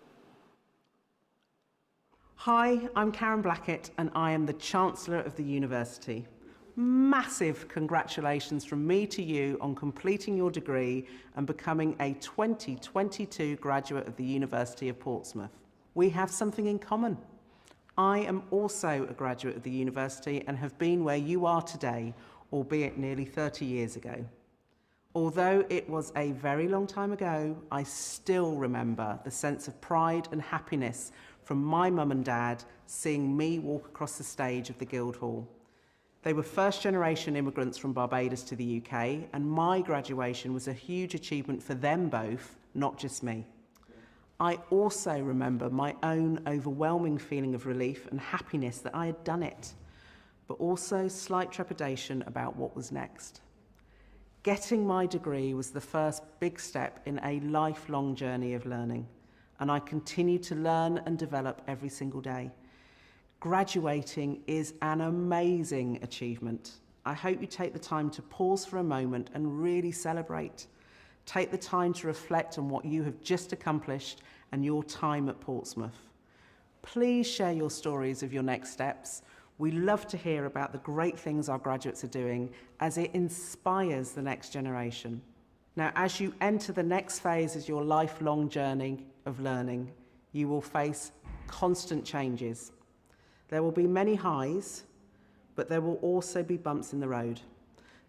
Hi, I'm Karen Blackett, and I am the Chancellor of the University. Massive congratulations from me to you on completing your degree and becoming a 2022 graduate of the University of Portsmouth. We have something in common. I am also a graduate of the university and have been where you are today, albeit nearly 30 years ago. Although it was a very long time ago, I still remember the sense of pride and happiness from my mum and dad seeing me walk across the stage of the Guildhall. They were first-generation immigrants from Barbados to the UK, and my graduation was a huge achievement for them both, not just me. I also remember my own overwhelming feeling of relief and happiness that I had done it, but also slight trepidation about what was next. Getting my degree was the first big step in a lifelong journey of learning, and I continue to learn and develop every single day. Graduating is an amazing achievement. I hope you take the time to pause for a moment and really celebrate. Take the time to reflect on what you have just accomplished and your time at Portsmouth. Please share your stories of your next steps. We love to hear about the great things our graduates are doing as it inspires the next generation. Now, as you enter the next phase of your lifelong journey of learning, you will face constant changes. There will be many highs, but there will also be bumps in the road.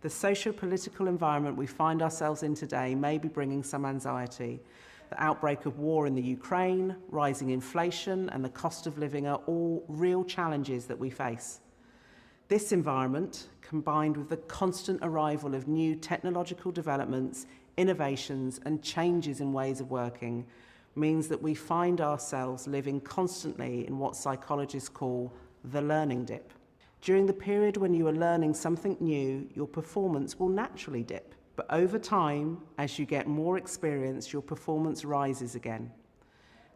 The socio-political environment we find ourselves in today may be bringing some anxiety. The outbreak of war in the Ukraine, rising inflation, and the cost of living are all real challenges that we face. This environment, combined with the constant arrival of new technological developments, innovations, and changes in ways of working, means that we find ourselves living constantly in what psychologists call the learning dip. During the period when you are learning something new, your performance will naturally dip. But over time, as you get more experience, your performance rises again.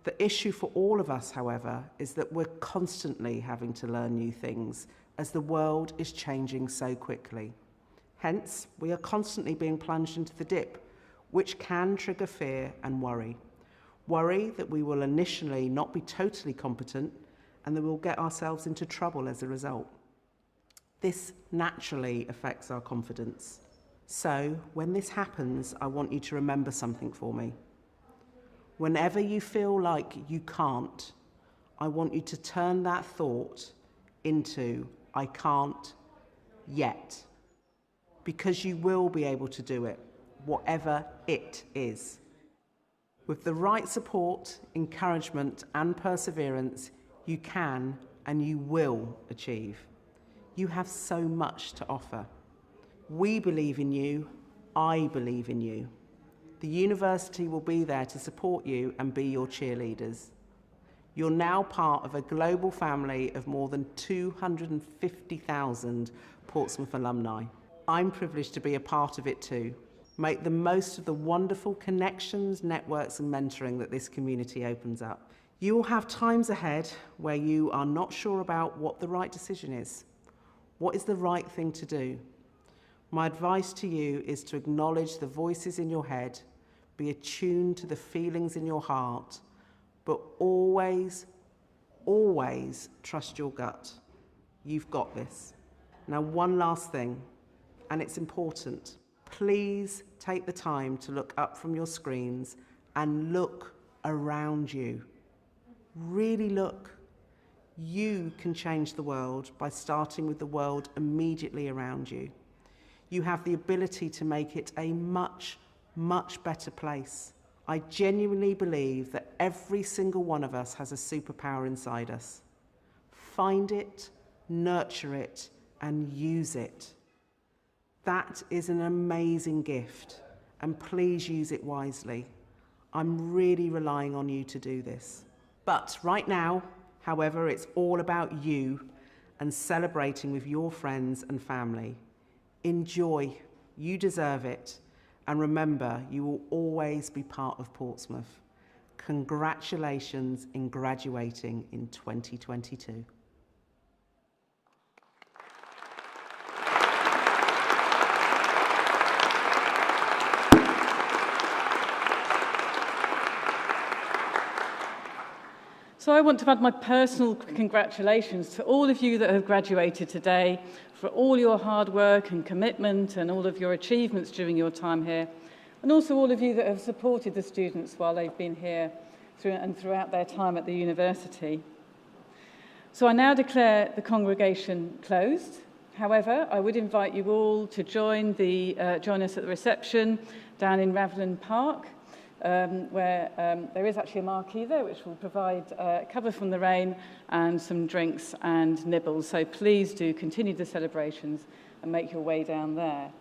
The issue for all of us, however, is that we're constantly having to learn new things as the world is changing so quickly. Hence, we are constantly being plunged into the dip, which can trigger fear and worry. Worry that we will initially not be totally competent and that we'll get ourselves into trouble as a result. This naturally affects our confidence. So, when this happens, I want you to remember something for me. Whenever you feel like you can't, I want you to turn that thought into, I can't yet. Because you will be able to do it, whatever it is. With the right support, encouragement, and perseverance, you can and you will achieve. You have so much to offer. We believe in you. I believe in you. The university will be there to support you and be your cheerleaders. You're now part of a global family of more than 250,000 Portsmouth alumni. I'm privileged to be a part of it too. Make the most of the wonderful connections, networks, and mentoring that this community opens up. You will have times ahead where you are not sure about what the right decision is. What is the right thing to do? My advice to you is to acknowledge the voices in your head, be attuned to the feelings in your heart, but always, always trust your gut. You've got this. Now, one last thing, and it's important. Please take the time to look up from your screens and look around you. Really look. You can change the world by starting with the world immediately around you. You have the ability to make it a much, much better place. I genuinely believe that every single one of us has a superpower inside us. Find it, nurture it, and use it. That is an amazing gift, and please use it wisely. I'm really relying on you to do this. But right now, however, it's all about you and celebrating with your friends and family. Enjoy, you deserve it, and remember, you will always be part of Portsmouth. Congratulations in graduating in 2022. So I want to add my personal congratulations to all of you that have graduated today for all your hard work and commitment and all of your achievements during your time here, and also all of you that have supported the students while they've been here throughout their time at the university. So I now declare the congregation closed. However, I would invite you all to join us at the reception down in Raveland Park, where there is actually a marquee there which will provide cover from the rain and some drinks and nibbles. So please do continue the celebrations and make your way down there.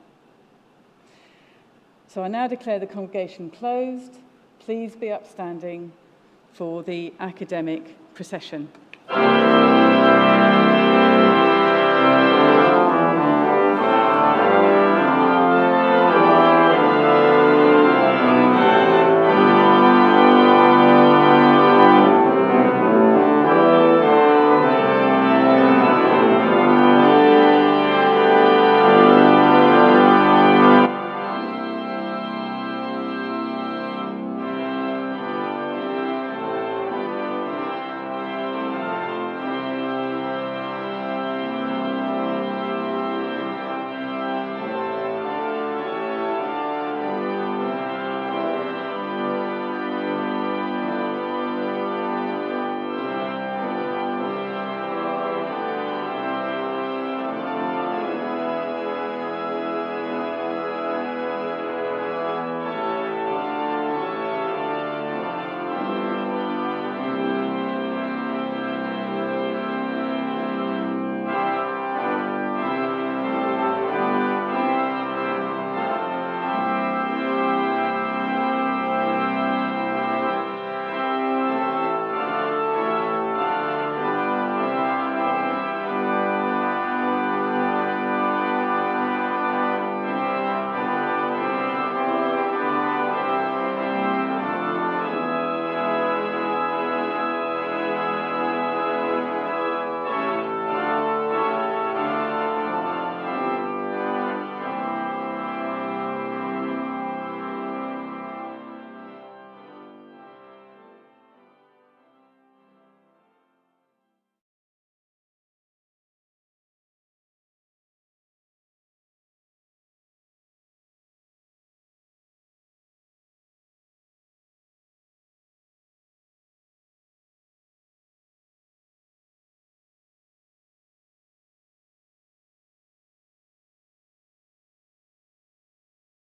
So I now declare the congregation closed. Please be upstanding. for the academic procession.